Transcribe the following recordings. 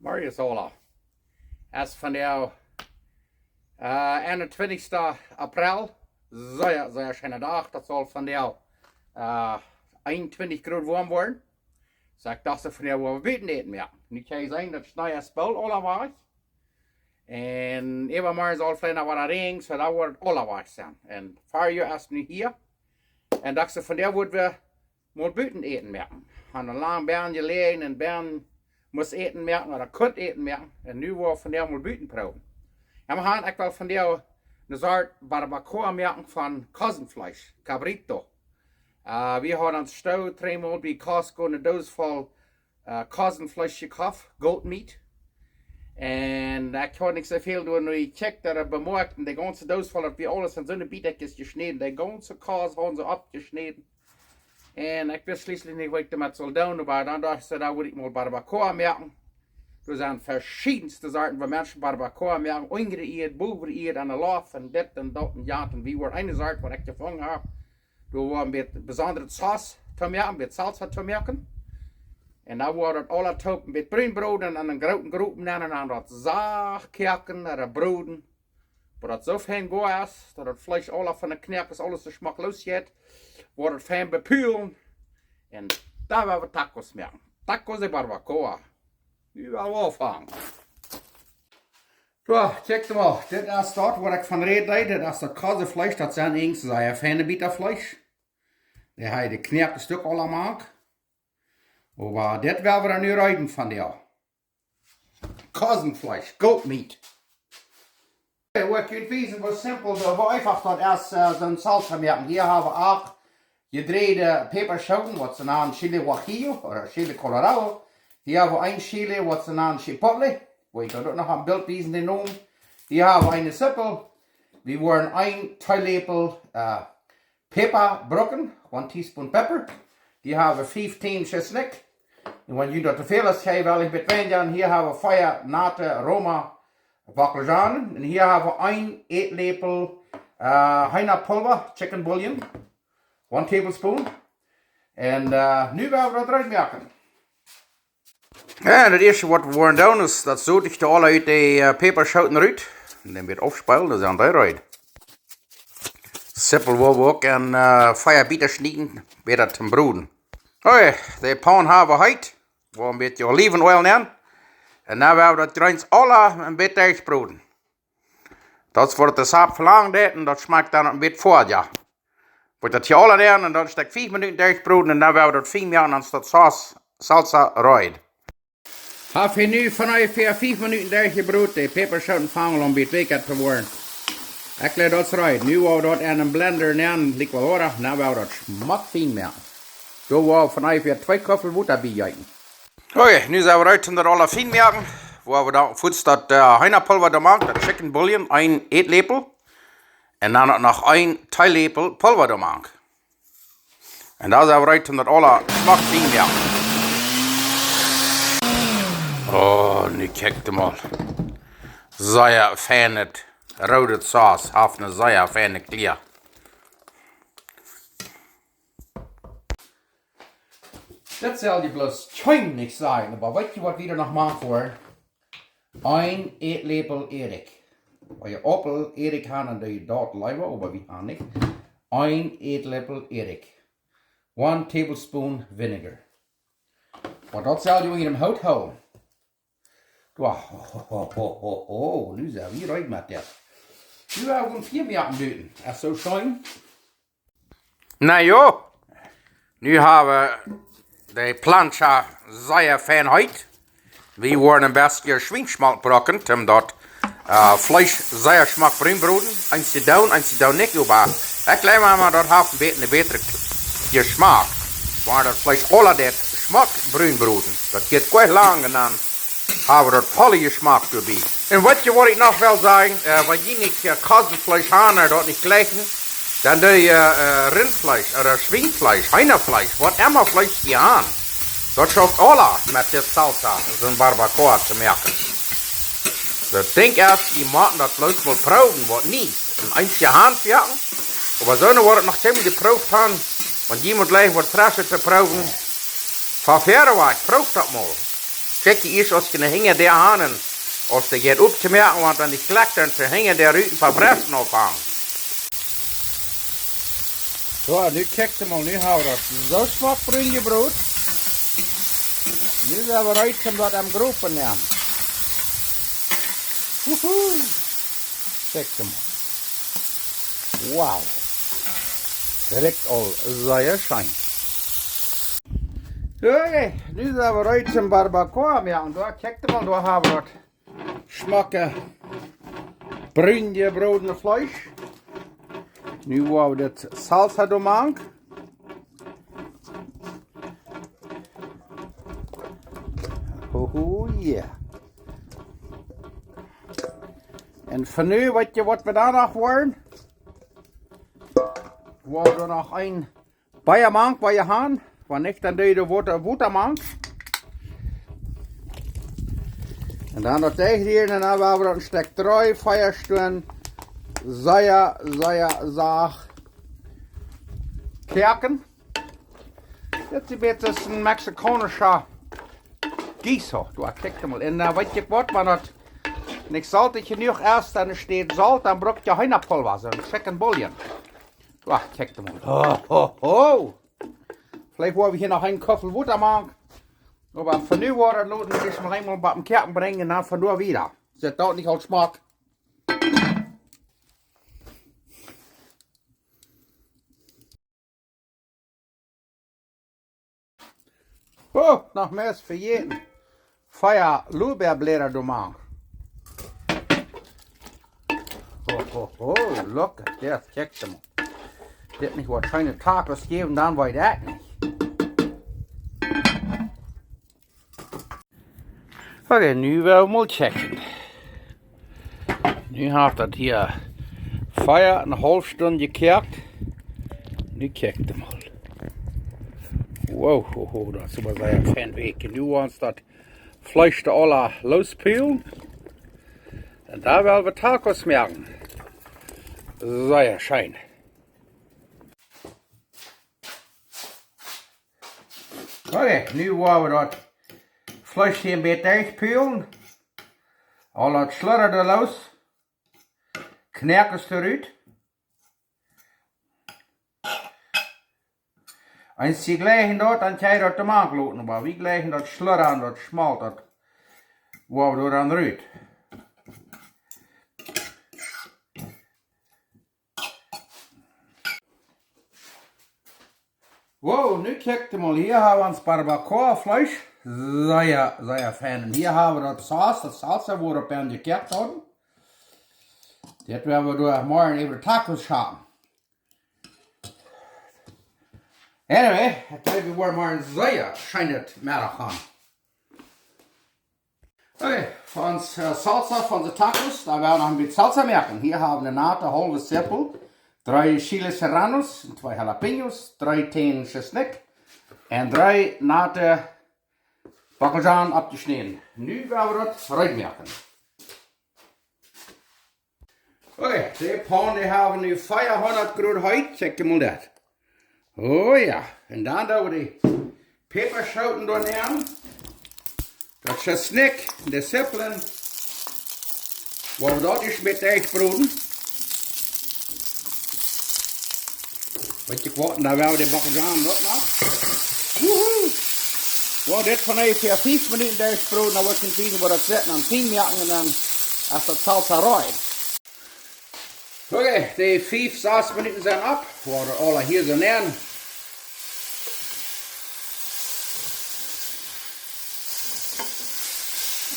Marius Ola. Als van jou 21. april, zeer schöne dag, dat zal van jou 21 graden warm worden. Dus ik dacht van jou, we weten niet meer. Nu kan je zeggen dat het nieuwe spul Ola was. En even maar zal vleien wat ring, zo dat wordt Ola was zijn. En 4 jaar is nu hier. En dacht van jou worden we mal buiten eten meer. Aan een lang baan gelegen en baan moest eten merken, oder kunt eten merken. En nu wil van jou mal buiten proben. En we gaan ook wel van jou een soort Barbacoa merken van kosenfleisch, cabrito. We hadden een stouw driemaal bij Costco een doos vol kosenfleisch gekocht, goat meat. En ik had niet zoveel doen, nu ik check dat bemerkt en de ganze doos vol had we alles in zo'n biedekjes geschneden. De ganze Kos hadden ze abgeschneden. En ik wist schließlich nicht, was ich damit soll tun, aber dann dachte ich, da würde ich mal Barbacoa merken. Da sind verschiedenste Sorten, wo Menschen Barbacoa merken, ungeriert, bovenriert, an der Lauf, und das und das und ja. Und wie war eine Sorte, die ich gefangen habe, da war ein bisschen besondere Sauce zu merken, ein bisschen Salsa zu merken. Und da war das alle Tauben mit Brühenbrot und an den großen Gruppen nennen, und das Saagkerken, oder Broden. Aber das so fein gut ist, dass das Fleisch alle von den Knerkes alles so schmacklos geht. Wordt het fijn bepülen. En daar gaan we tacos maken. Tacos de barbacoa. Nu wel afhangen. Zo, check mal. Dit is dat wat ik van reden deed. Dit is dat kozenvlees. Dat zijn eens zijn fijne bietervlees. Die heb je de knerke stuk allemaal. Maar dit willen we er nu rijden van jou. Kozenvlees. Goat meat. Wat je wissen was simpel. Hoe einfach dat is zo'n salsa maken. Hier hebben we ook gedrehte Peperschoten, was ze namen Chile Guajillo oder Chile Colorado. Hier haben wir ein Chile, was ze namen Chipotle, wo ich dort noch am Bild wiesen den Namen. Hier haben wir eine Suppe. Wir wollen ein Teelöffel Peperbrocken, 1 teaspoon pepper. Die haben wir 15 Chesnick. Und wenn ihr dort zu viel ist, will ich mit weniger. Hier haben wir Feuer, Nate, Roma, Baclajanen. Und hier haben wir ein Etlöffel Heina-Pulver, Chicken Bouillon. 1 tablespoon. En nu gaan we dat eruit maken. Ja, het eerste wat we worden doen is dat zoet ik de alle uit de peperschoten eruit. En dan weer opspelen, dat is aan de eruit. Simpel wil we ook en feierbieter snijden, weer dat te broeden. Oké, de pan hebben we heet. We een beetje olivenolie nemen. En dan gaan we dat eruit alle een beetje uitbroeden. Dat wordt de sap verlangt en dat smaakt dan een beetje voor, ja. Wordt dat je alle erin en dan stek 5 minuten durchbroeden en dan gaan we dat 5 minuten als dat salsa rooien. Heb je nu van ongeveer 5 minuten durchgebroed, de peperschoten vangen om een beetje weker te worden. Ik laat dat rooien. Nu gaan we dat in een blender nemen, lijkt wel horen, dan gaan we dat smak fijn maken. Zo gaan we van ongeveer 2 koffel water bij jagen. Oké, nu zijn we uit om dat alle fijn maken. Waar we dan voets dat Heina-Pulver da maken, dat chicken bouillon, 1 eetlepel. En dan nog 1 theelepel pulver er maken. En daar zijn we uit om dat alle smak fijn maken. Oh, nu kijk maar. Zeer fijn het rode saus, heeft een zeer fijne kleur. Dat zal je bloos schijn niet zijn, maar weet je wat we er nog maken voor? 1 eetlepel Erik. Als je appel Erik gaan en doe je dat liever, maar we gaan niet. 1 eetlepel Erik. 1 tablespoon vinegar. Maar dat zal je in hem hout houden. Nu zijn we hier uit met dat. Nu hebben we 4 minuten doen. Dat is zo schijn. Nou ja. Nu hebben we de plancha zeer fijn uit. We worden een beetje schwingschmalk brokken, omdat Fleisch sehr schmack bruinbroden. Eins je down nicht, aber ich glaube mal, das hat een betere Geschmack. Maar dat Fleisch alle dat schmack bruinbroden. Dat geht gut lang en dan hebben we dat volle Geschmack dabei. En wat je wat ik nog wil zeggen, wenn je niet Kosenfleisch haben, dat niet gleichen, dan doe je Rindfleisch oder Schweinfleisch, Hühnerfleisch, wat immer Fleisch je haben. Dat schafft alle met de salsa, zo'n Barbacoa te maken. Ik denk erst, je moet dat bloß mal proben, wat niet. Een eindje hand jagen. Aber so wordt het nog ziemlich geproefd hebben. Want je moet gleich wat frischer te proben. Van verre weg, proef dat mal. check die eerst als je de hingen der hanen. Als je gaat op te merken, want dan die klekten te hingen der ruiten van bresten ophangen. Zo, nu kijk je mal, nu houden we dat zo zwak bruin brood. Nu zijn we uit om dat aan groepen nemen. Woehoe. Kijk je mal. Wauw. Direct al zeer schijn. Oké, nu zijn we uit om Barbacoa maken. Kijk je mal, daar hebben we dat smakken bruin gebroden vlees. Nu gaan we dat salsa doen maken. Oh yeah. En voor nu, weet je wat we daar nog willen? We willen nog een bijenmank bij je hand. Wanneer dan doe je de watermank. En dan dat tegen hier, en dan hebben we een stuk 3, 4 stunden sehr zaag kerken. Dit is een beetje een Mexicanische Gießer. Du kijk je mal. En weet je wat, maar dat niet zout dat je nu erst dan steht zout, dan braucht je Hühnerpulver, so ein Chicken Bouillon. Du kijk je mal. Oh. Vielleicht wollen wir hier noch einen Köffel Butter machen. Aber von nu worden laten we eens nog eenmaal bij een kerken brengen en dan van nu weer. Zet dat niet als smaak. Oh, nog meer vergeten. Feier Lorbeerblätter doen. Look at this. Kijk je mal. Dit niet wat schijne tacos geven, dan weet ik niet. Oké, nu willen we mal checken. Nu heeft dat hier 4,5 Stunden gekerkt. Nu kijk je mal. Wow, dat is maar een fijn week. Nu ons dat vlees de alle lospelen. En daar willen we tacos maken. Sehr schön. Oké, nu gaan we dat vlees hier een beetje uitpelen. Al dat slurren er los. Knerkens eruit. En ze leggen dat, dan kan je dat te maken laten. Maar we leggen dat slurren aan, dat smalt, dat gaan we er dan eruit. Wow, nu kijk je mal, hier hebben we ons Barbacoa vlees. Sehr fijn. Hier hebben we dat saus, dat salsa, wo we op aan gekerkt hadden. Dit willen we door morgen even de tacos schapen. Anyway, ik denk we worden morgen zeer schijnend middag gaan. Oké, voor ons salsa, van de tacos, daar willen we nog een beetje salsa maken. Hier hebben we een nate halve zippel. 3 chili serranos, 2 jalapenos, 3 tenen chesnek en 3 nate bakkelzaan abgeschnitten. Nu gaan we dat uitmaken. Oké, deze pan die hebben we nu 400 graden heet, check je mal dat. Oh ja, en dan doen we die peperschoten door nemen. Dat chesnek, de zippelen, waar we dat eens met uitbroeden. Weet je wat, dan willen we de bakkelzaan ook nog. Woehoe! Wow, dit van even 5 minuten deze brood, dan wordt het niet waar dat zit, dan 10 minuten en dan als dat salsa rooien. Oké, die 5, 6 minuten zijn op, waar alle hier zijn in.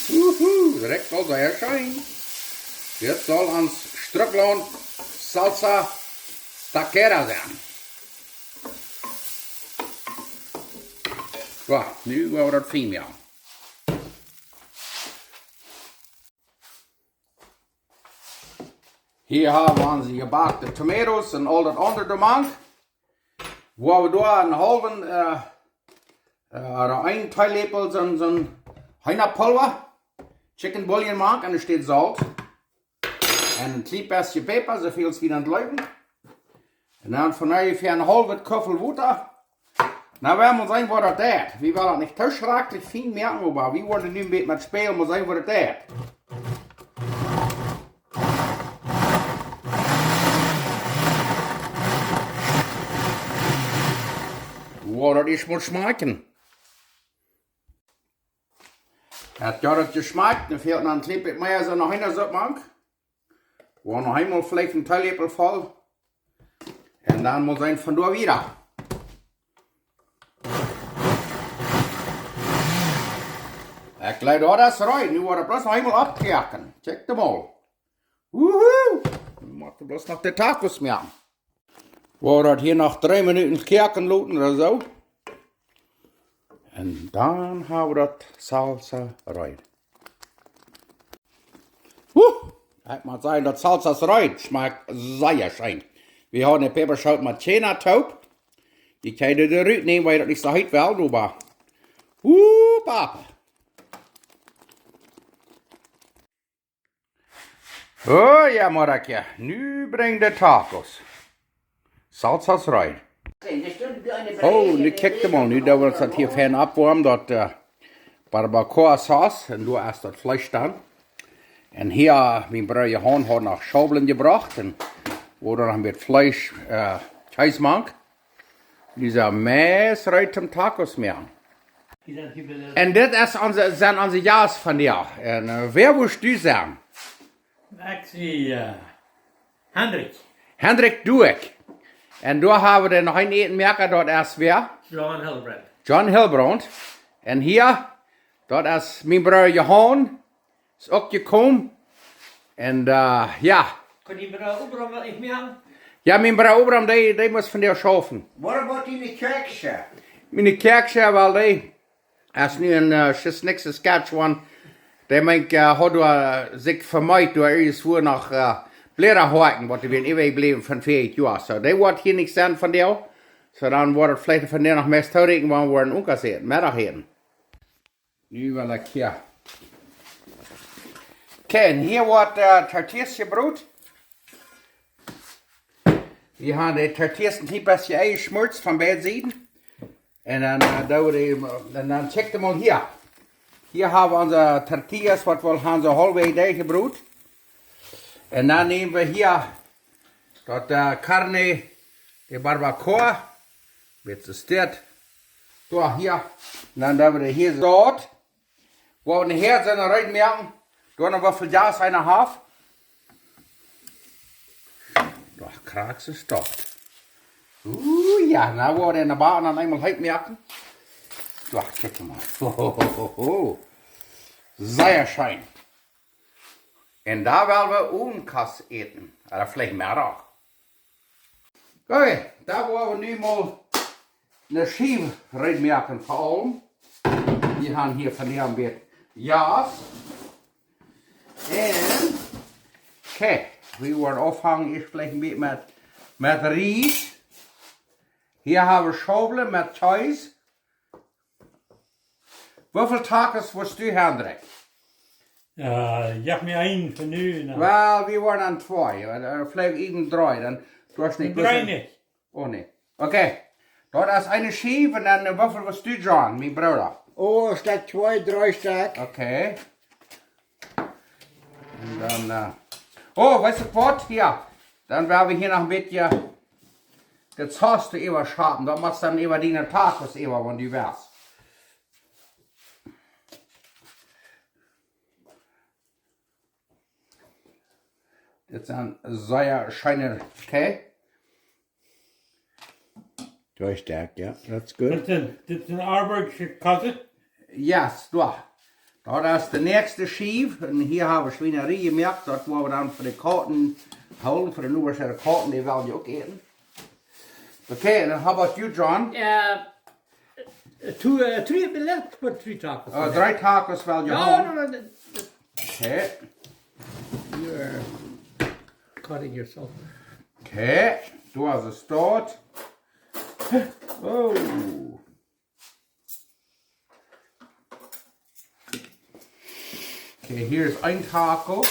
Woehoe, direct al zeer schijn. Dit zal ons strukloon salsa taquera zijn. Wow, nu gaan we dat fijn maken. Hier hebben we onze gebakken tomatoes en al dat andere gemaakt. Waar we daar een halve, 1 theelepel zo'n Hühnerpulver, chicken bouillon maken en er steht zout. En een klein beetje peper, zoveel als we dan leiden. En dan van ungefähr een halve koffel water. Nou, wir müssen sehen, was das ist. Wir wollen nicht zu schrecklich fein merken, aber wir wollen nu ein bisschen mit Spielen, muss sehen, was das ist. Wow, das ist mal schmecken. Hat ja das geschmeckt, dann fehlt noch ein klein bisschen mehr, so noch hinter so mag. Wo noch einmal vielleicht ein Teilöffel voll. Und dann muss ein von da wieder. Ich gleich da das rein, nu war er bloß noch einmal abkirken. Check mal. Wuhu! Nu macht er bloß noch die Tacos mehr. War das hier noch 3 Minuten kirken luten oder so. Und dann haben wir das Salsa rein. Ich muss sagen, das Salsa rein schmeckt sehr schön. Wir haben eine Peperschaut mit China-Taub. Ich kann die Rüt nehmen, weil das nicht so heiß will, aber. Papa. Oh ja, Morakja, nu bring de Tacos. Salsa's rein. Oh, nu kijk mal, nu dat we dat hier fijn opwarmen, dat Barbacoa Sauce, en du erst dat Fleisch dan. En hier, mijn broer Johan hat noch Schaubeln gebracht, en wo er noch mit Fleisch Käse macht. Dieser Mess rein zum Tacos machen. En dit zijn onze ja's van jou. En wer woest du zijn? Ik zie Hendrik. Hendrik Duek. En daar hebben we nog een eten merken, dat is weer? John Hilbrand. John Hilbrand. En hier, dat is mijn broer Johan. Is ook gekomen. En ja. Kan je broer Obram wel even meer? Ja, mijn broer Obram, die moest van jou schaffen. What about in the kerkje? Mijn kerkje, wel die. Is nu in Schiss Saskatchewan. Die meint, hat sich vermeid, door ergens voor nog Blätter hoeken, wat die weer eeuwig bleven van 4 jaar. So, die wordt hier niks zijn van jou. So, dan wordt het vielleicht van die nog meer toerigen, waar we worden ongezet, middagheden. Nu wil ik hier. Oké, en hier wordt tortillas gebroed. We hebben de tortillas een beetje eingeschmolzen van beide zijden. En dan check je mal hier. Hier haben wir unsere Tortillas, was wir haben so halbwegs durchgebrüht. Und dann nehmen wir hier das Carne de Barbacoa, wird zerstört. Da, hier. Und dann haben wir hier dort, wo wir nachher sind reinmerken, da noch was für Gas eine Half. Da kragst es dort. Ja, na wo wir in der Bahn dann einmal heute merken. Da, check mal. Sehr schön. Und da werden wir Unkass eten. Oder vielleicht mehr auch. Okay, da wollen wir nun mal eine Schiebe reinmerken vor allem. Wir haben hier von hier mit Jas. Und, okay, wir wollen auffangen, ich vielleicht ein bisschen mit Ries. Hier haben wir Schaubeln mit Käse. Hoeveel Tacos was du, Hendrik? Jag mir ein für nu. Wel, wir waren aan 2. Vielleicht eben 3. Dann, du hast nicht 3 nicht. Oh, nee. Okay. Dort ist eine Schiebe und dann Würfel was du, John, mein Bruder. Oh, statt 2, 3 Stück. Okay. Und dann, oh, weißt du was? Hier. Dann werden wir hier noch ein bisschen das Haus du überschaben. Da machst du dann über die Tacos über, wenn du wärst. Das sind sehr schöne Tee. Durchstärkt, ja, that's good. Dit is een Arburgse kasse. Yes, da. Da ist der nächste Schief. Und hier haben wir Schweinerei gemerkt. Dort wollen wir dann für die Karten holen, für die Nuberstädter Karten, die wollen wir auch eten. Okay, dann how about you, John? 3 billet voor 3 tacos. 3 Tacos will you holen. No. Okay. You're cutting yourself. Okay, du hast es dort. Oh. Okay, hier ist ein Taco.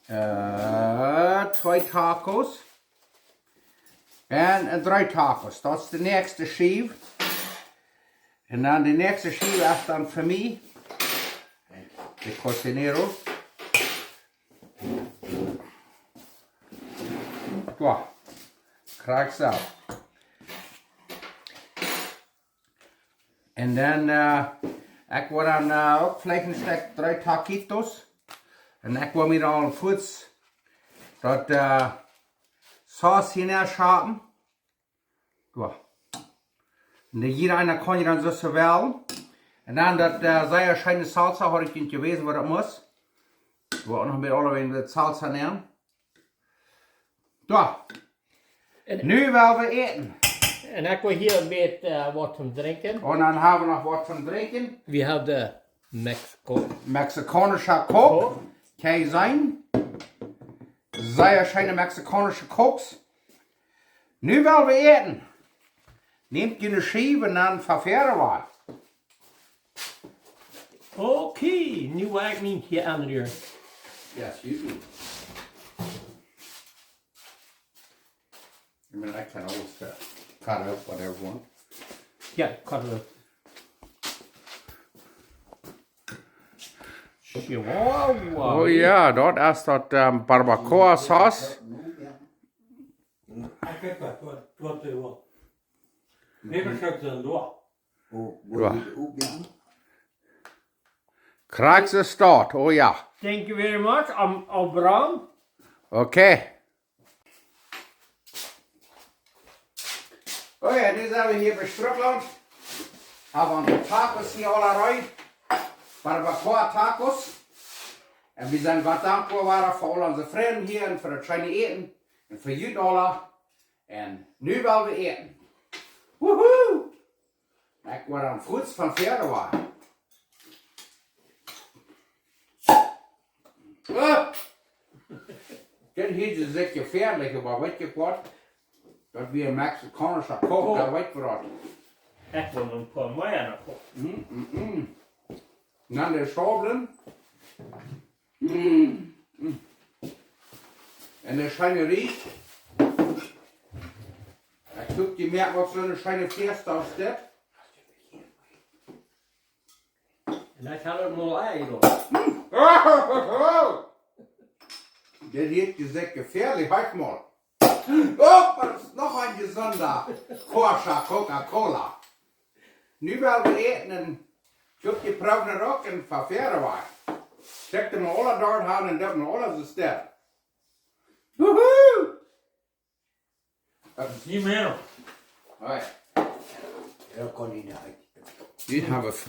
2 Tacos. En 3 tacos. Dat is de nächste Schief. En dan de nächste Schief is dan voor mij. De cocinero. Wow. Krijg zo. En dan, ik wil dan ook vlees een stuk 3 taquitos. En ik wil mir al voets dat saus hiernaar schapen. Wow. En jeder einer kann je dan zo wel. En dan dat sehr schöne salsa, had ik niet geweten wat dat moest. Ik wil ook nog met alle met salsa nemen. Wow. Nu willen we eten. En ik wil hier een beetje wat van drinken. En dan hebben we nog wat van drinken. We hebben de Mexicanische Coke. Kan zijn. Sehr schöne Mexikanische Cokes. Nu willen we eten. Neemt je een schijf en dan ververen we. Oké, nu wil ik niet hier aan de deur. Yes, you do. I mean, I can always cut out whatever one. Ja, cut it up. Chihuahua. Oh ja, dat is dat barbacoa saus. Ik heb wat er wel. Neem het dan door. Ja. Krijg ze start, oh ja. Thank you very much. I'm Abraham. Oké. Oh ja, nu zijn we hier bij Strukland. Hebben we de tacos hier allerlei. Barbacoa tacos. En we zijn wat dankbaar waren voor al onze vrienden hier en voor het fijne eten. En voor jullie alle. En nu willen we eten. Woehoe! Ik word aan voets van verder waren. Dit hier is zeker gefährlich, maar weet je wat? Dat we een Mexicanische Coke, dat weet je wat. Ik wil een paar meer nog. Dan de schobelen. En de schijne riech. Ik zoek je merkt wat zo'n schijne feest auf dit. En ik had het nog eigen. Dit hier is zeker gefährlich, halt mal. Oh, maar dat is nog een gezonder. Coca-Cola. Nu willen we eten en zoek je pruimen ook en ververen waar. Check hem alle daar aan en dat me alles is sterk. Woehoe! Niet meer. Hoi. Dat kon niet uit. Dit hebben we.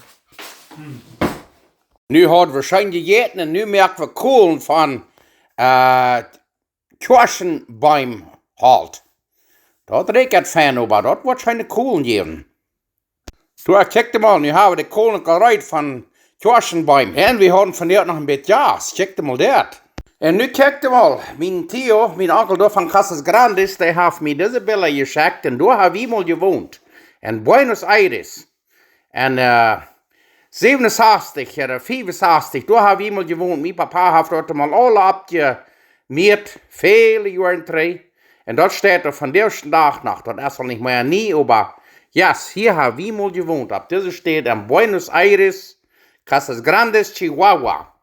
Nu hadden we schijn gegeten en nu merken we koelen van Kirschenbaum halt. Dat reek het fan over, dat wordt schijn koelen geven. Toen ik checkte mal, nu hebben we de kolen gereid van Kirschenbaum. En we hadden vandaag nog een beetje jas, checkte mal dat. En nu kijkte mal, mijn Theo, mijn onkel daar van Casas Grandes, die heeft me deze billen geschickt en daar heb ik mal gewoond. In Buenos Aires. En 67 oder 65, daar heb ik mal gewoond. Mijn papa heeft dat mal alle abgemeerd, vele jaren terug. En dat staat er van de eerste dag nog, dat is al niet meer nie, aber yes, hier heb ik mal gewoond. Op deze staat in Buenos Aires, Casas Grandes, Chihuahua.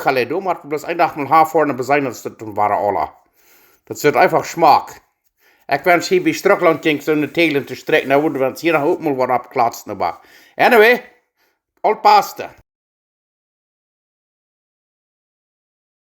Halle, du musst bloß ein Tag mal Haar vorne besein, das waren alle. Das wird einfach Schmack. Ich wens hier bei Strukland ging so eine Teilen zu strecken, da würden wir uns hier noch auch mal was abklatzen, aber anyway, all passte.